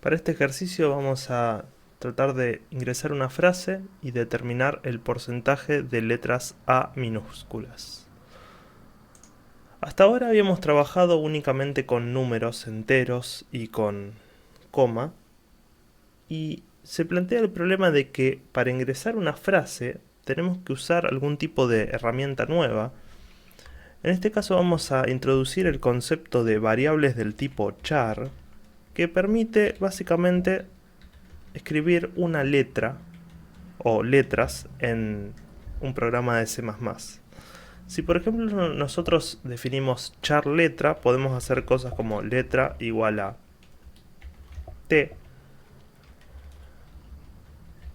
Para este ejercicio vamos a tratar de ingresar una frase y determinar el porcentaje de letras A minúsculas. Hasta ahora habíamos trabajado únicamente con números enteros y con coma, y se plantea el problema de que para ingresar una frase tenemos que usar algún tipo de herramienta nueva. En este caso vamos a introducir el concepto de variables del tipo char, que permite básicamente escribir una letra o letras en un programa de C++. Si por ejemplo nosotros definimos char letra, podemos hacer cosas como letra igual a t,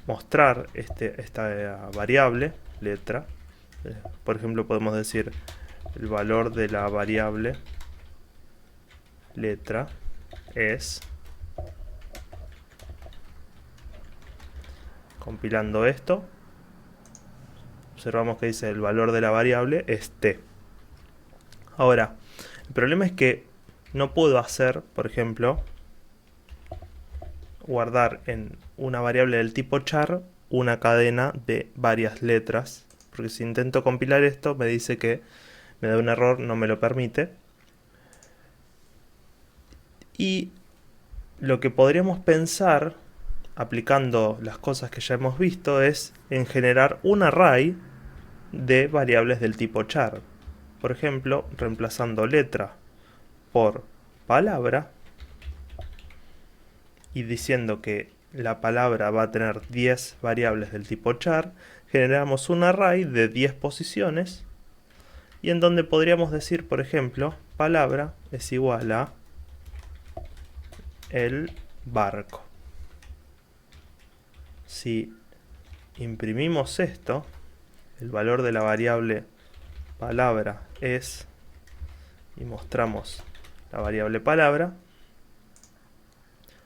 mostrar esta variable letra. Por ejemplo podemos decir el valor de la variable letra es, compilando esto, observamos que dice el valor de la variable es t. Ahora, el problema es que no puedo hacer, por ejemplo, guardar en una variable del tipo char una cadena de varias letras, porque si intento compilar esto me dice que me da un error, no me lo permite. Y lo que podríamos pensar, aplicando las cosas que ya hemos visto, es en generar un array de variables del tipo char. Por ejemplo, reemplazando letra por palabra y diciendo que la palabra va a tener 10 variables del tipo char, generamos un array de 10 posiciones y en donde podríamos decir, por ejemplo, palabra es igual a el barco. Si imprimimos esto, el valor de la variable palabra es, y mostramos la variable palabra,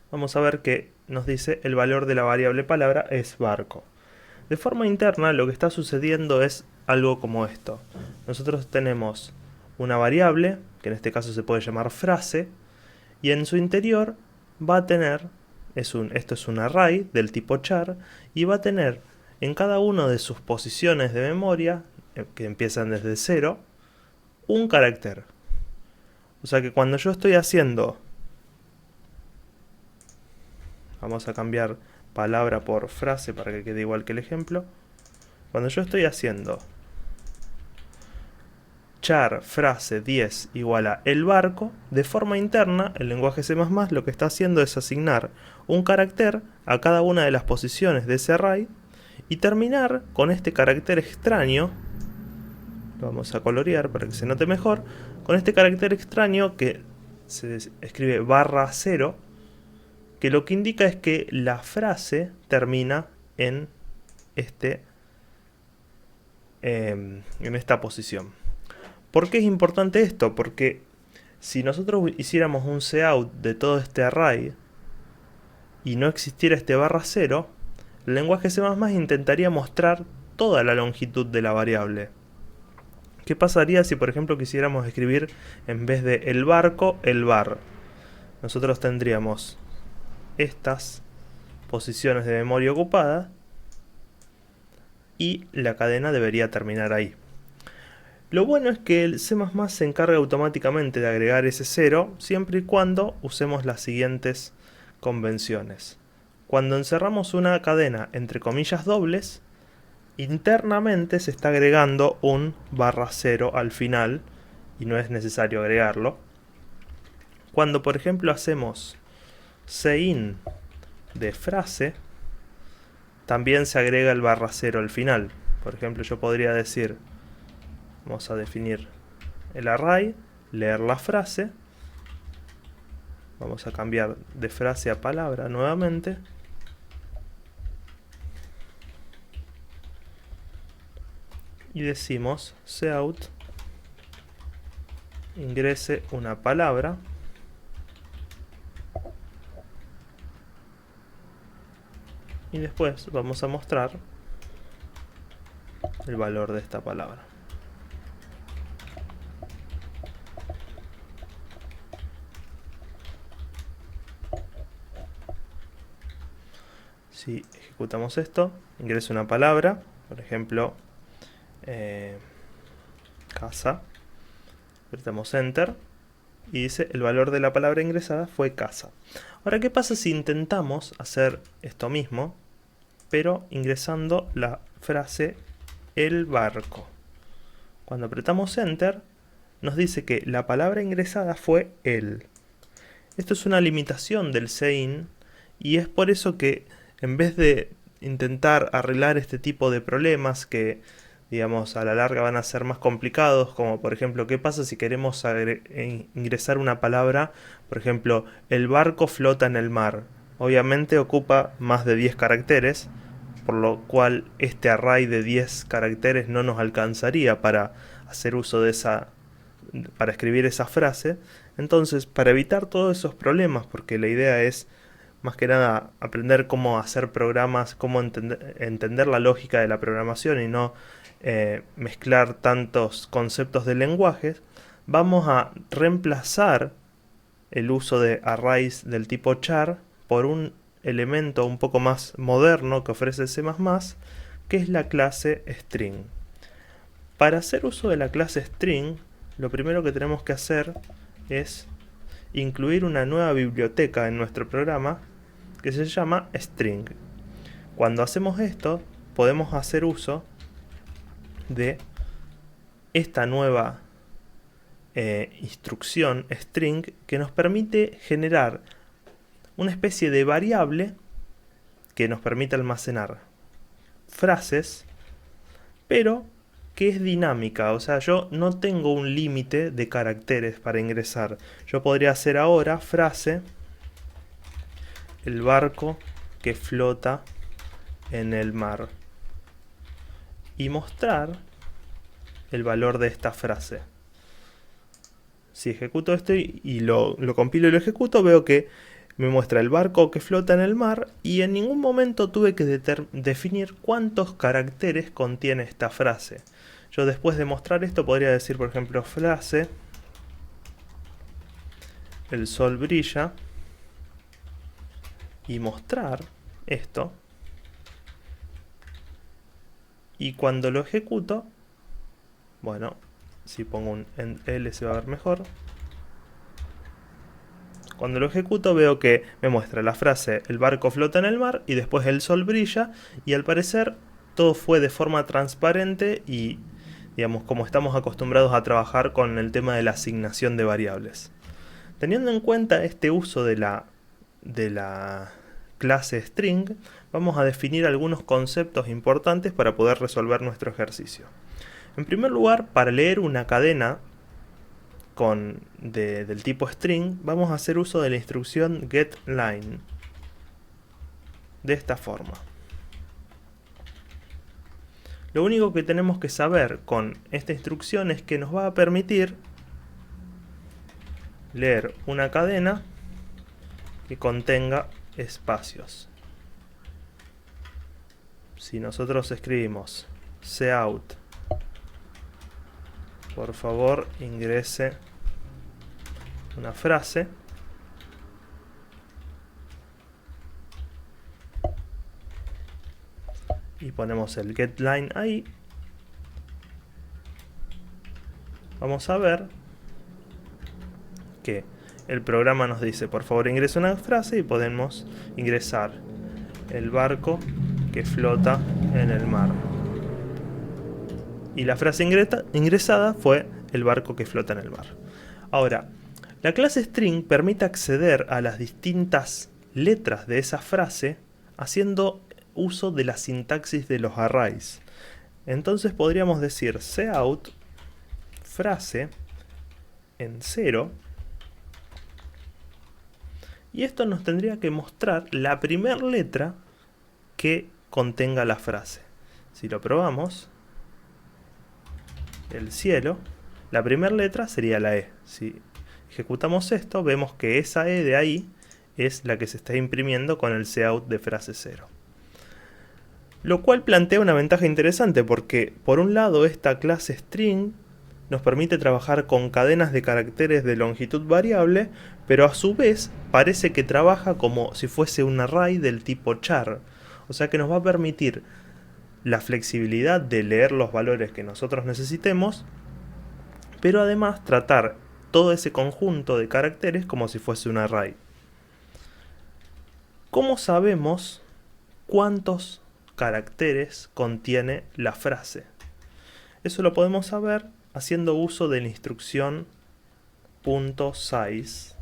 vamos a ver que nos dice el valor de la variable palabra es barco. De forma interna lo que está sucediendo es algo como esto. Nosotros tenemos una variable, que en este caso se puede llamar frase, y en su interior va a tener, esto es un array del tipo char, y va a tener en cada una de sus posiciones de memoria, que empiezan desde 0, un carácter. O sea que cuando yo estoy haciendo, vamos a cambiar palabra por frase para que quede igual que el ejemplo, cuando yo estoy haciendo char frase 10 igual a el barco, de forma interna, el lenguaje C++ lo que está haciendo es asignar un carácter a cada una de las posiciones de ese array y terminar con este carácter extraño, lo vamos a colorear para que se note mejor, con este carácter extraño que se escribe /0, que lo que indica es que la frase termina en esta posición. ¿Por qué es importante esto? Porque si nosotros hiciéramos un cout de todo este array y no existiera este /0, el lenguaje C++ intentaría mostrar toda la longitud de la variable. ¿Qué pasaría si por ejemplo quisiéramos escribir en vez de el barco, el bar? Nosotros tendríamos estas posiciones de memoria ocupada y la cadena debería terminar ahí. Lo bueno es que el C++ se encarga automáticamente de agregar ese 0 siempre y cuando usemos las siguientes convenciones. Cuando encerramos una cadena entre comillas dobles, internamente se está agregando un /0 al final y no es necesario agregarlo. Cuando por ejemplo hacemos cin de frase, también se agrega el /0 al final. Por ejemplo yo podría decir, vamos a definir el array, leer la frase, vamos a cambiar de frase a palabra nuevamente, y decimos cout ingrese una palabra y después vamos a mostrar el valor de esta palabra. Si ejecutamos esto, ingresa una palabra, por ejemplo, casa, apretamos Enter y dice el valor de la palabra ingresada fue casa. Ahora, ¿qué pasa si intentamos hacer esto mismo, pero ingresando la frase el barco? Cuando apretamos Enter, nos dice que la palabra ingresada fue el. Esto es una limitación del CEIN y es por eso que en vez de intentar arreglar este tipo de problemas que, digamos, a la larga van a ser más complicados, como por ejemplo, ¿qué pasa si queremos ingresar una palabra? Por ejemplo, el barco flota en el mar. Obviamente ocupa más de 10 caracteres, por lo cual este array de 10 caracteres no nos alcanzaría para hacer uso de para escribir esa frase. Entonces, para evitar todos esos problemas, porque la idea es más que nada aprender cómo hacer programas, cómo entender la lógica de la programación y no mezclar tantos conceptos de lenguajes, vamos a reemplazar el uso de arrays del tipo char por un elemento un poco más moderno que ofrece C++, que es la clase string. Para hacer uso de la clase string, lo primero que tenemos que hacer es incluir una nueva biblioteca en nuestro programa que se llama string. Cuando hacemos esto, podemos hacer uso de esta nueva instrucción string que nos permite generar una especie de variable que nos permite almacenar frases, pero que es dinámica. O sea, yo no tengo un límite de caracteres para ingresar. Yo podría hacer ahora frase el barco que flota en el mar y mostrar el valor de esta frase. Si ejecuto esto y lo compilo y lo ejecuto, veo que me muestra el barco que flota en el mar y en ningún momento tuve que definir cuántos caracteres contiene esta frase. Yo después de mostrar esto podría decir, por ejemplo, frase el sol brilla y mostrar esto, y cuando lo ejecuto, bueno, si pongo un L se va a ver mejor. Cuando lo ejecuto veo que me muestra la frase el barco flota en el mar y después el sol brilla, y al parecer todo fue de forma transparente y, digamos, como estamos acostumbrados a trabajar con el tema de la asignación de variables. Teniendo en cuenta este uso de la clase string, vamos a definir algunos conceptos importantes para poder resolver nuestro ejercicio. En primer lugar, para leer una cadena del tipo string, vamos a hacer uso de la instrucción getLine de esta forma. Lo único que tenemos que saber con esta instrucción es que nos va a permitir leer una cadena que contenga espacios. Si nosotros escribimos cout, por favor ingrese una frase, y ponemos el getLine ahí, vamos a ver que el programa nos dice por favor ingrese una frase y podemos ingresar el barco que flota en el mar. Y la frase ingresada fue el barco que flota en el mar. Ahora, la clase string permite acceder a las distintas letras de esa frase haciendo uso de la sintaxis de los arrays. Entonces podríamos decir cout frase en 0, y esto nos tendría que mostrar la primera letra que contenga la frase. Si lo probamos, el cielo, la primera letra sería la E. Si ejecutamos esto, vemos que esa E de ahí es la que se está imprimiendo con el cout de frase 0. Lo cual plantea una ventaja interesante porque, por un lado, esta clase string nos permite trabajar con cadenas de caracteres de longitud variable, pero a su vez parece que trabaja como si fuese un array del tipo char. O sea que nos va a permitir la flexibilidad de leer los valores que nosotros necesitemos, pero además tratar todo ese conjunto de caracteres como si fuese un array. ¿Cómo sabemos cuántos caracteres contiene la frase? Eso lo podemos saber haciendo uso de la instrucción .size,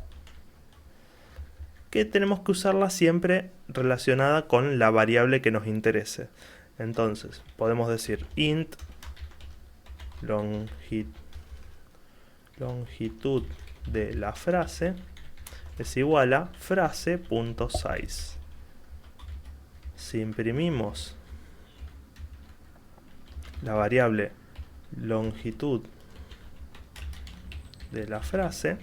que tenemos que usarla siempre relacionada con la variable que nos interese. Entonces, podemos decir int longitud de la frase es igual a frase.size. Si imprimimos la variable longitud de la frase,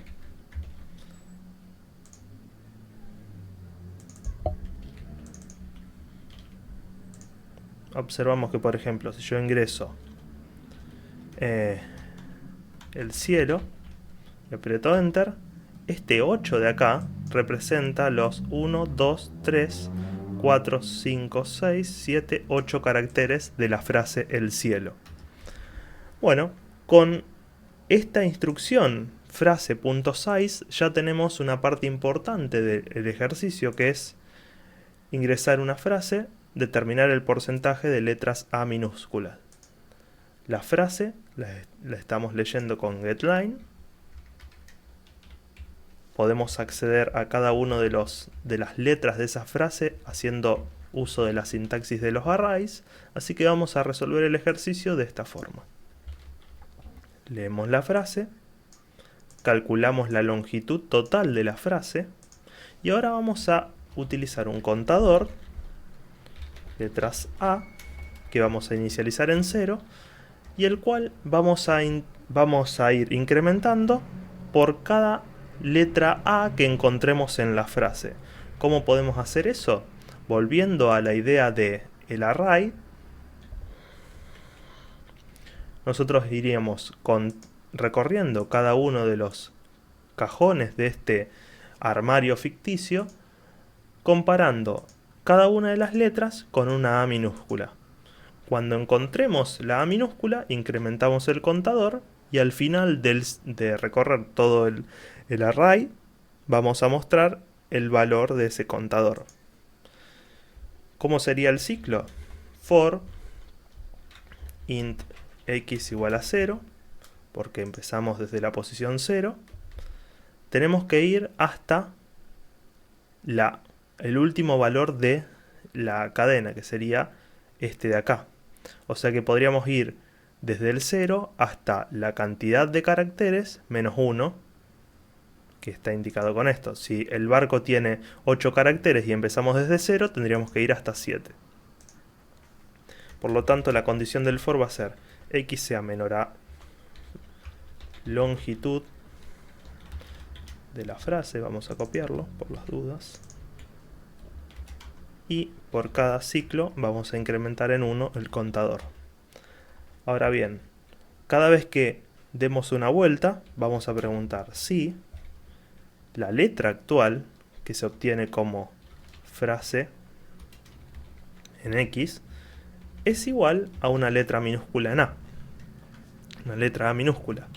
observamos que, por ejemplo, si yo ingreso el cielo y aprieto Enter, este 8 de acá representa los 1, 2, 3, 4, 5, 6, 7, 8 caracteres de la frase el cielo. Bueno, con esta instrucción frase.size ya tenemos una parte importante del ejercicio, que es ingresar una frase, determinar el porcentaje de letras A minúsculas. La frase la estamos leyendo con getLine. Podemos acceder a cada uno de las letras de esa frase haciendo uso de la sintaxis de los arrays, así que vamos a resolver el ejercicio de esta forma. Leemos la frase, calculamos la longitud total de la frase y ahora vamos a utilizar un contador, letras A, que vamos a inicializar en 0 y el cual vamos a ir incrementando por cada letra A que encontremos en la frase. ¿Cómo podemos hacer eso? Volviendo a la idea de el array, nosotros iríamos recorriendo cada uno de los cajones de este armario ficticio, comparando cada una de las letras con una A minúscula. Cuando encontremos la A minúscula, incrementamos el contador y al final de recorrer todo el array, vamos a mostrar el valor de ese contador. ¿Cómo sería el ciclo? For int x igual a 0, porque empezamos desde la posición 0. Tenemos que ir hasta el último valor de la cadena, que sería este de acá. O sea que podríamos ir desde el 0 hasta la cantidad de caracteres menos 1, que está indicado con esto. Si el barco tiene 8 caracteres y empezamos desde 0, tendríamos que ir hasta 7. Por lo tanto, la condición del for va a ser x sea menor a longitud de la frase, vamos a copiarlo por las dudas, y por cada ciclo vamos a incrementar en 1 el contador. Ahora bien, cada vez que demos una vuelta, vamos a preguntar si la letra actual que se obtiene como frase en X es igual a una letra minúscula en A. Una letra A minúscula.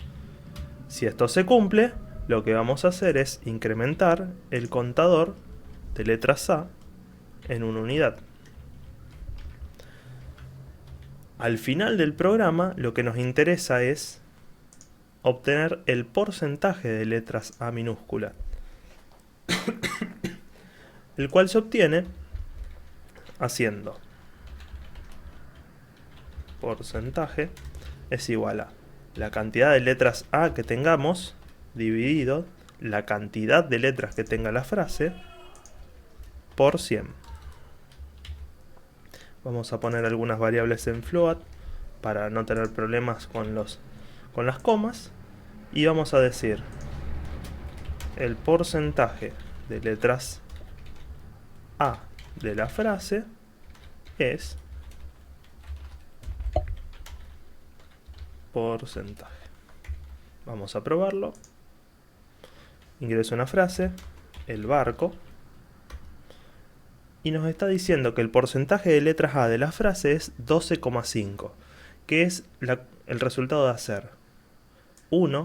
Si esto se cumple, lo que vamos a hacer es incrementar el contador de letras A en una unidad. Al final del programa, lo que nos interesa es obtener el porcentaje de letras A minúscula, el cual se obtiene haciendo porcentaje es igual a la cantidad de letras A que tengamos dividido la cantidad de letras que tenga la frase por 100. Vamos a poner algunas variables en float para no tener problemas con las comas, y vamos a decir el porcentaje de letras A de la frase es porcentaje. Vamos a probarlo. Ingreso una frase, el barco, y nos está diciendo que el porcentaje de letras A de la frase es 12,5, que es el resultado de hacer 1,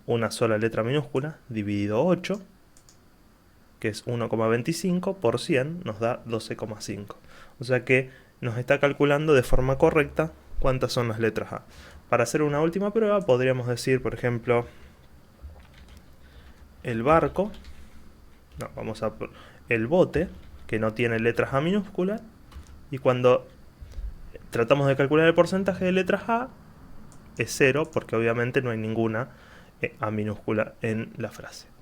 una sola letra minúscula, dividido 8, que es 1,25 por 100, nos da 12,5. O sea que nos está calculando de forma correcta cuántas son las letras A. Para hacer una última prueba podríamos decir, por ejemplo, el barco, el bote, que no tiene letras A minúsculas, y cuando tratamos de calcular el porcentaje de letras A, es 0, porque obviamente no hay ninguna A minúscula en la frase.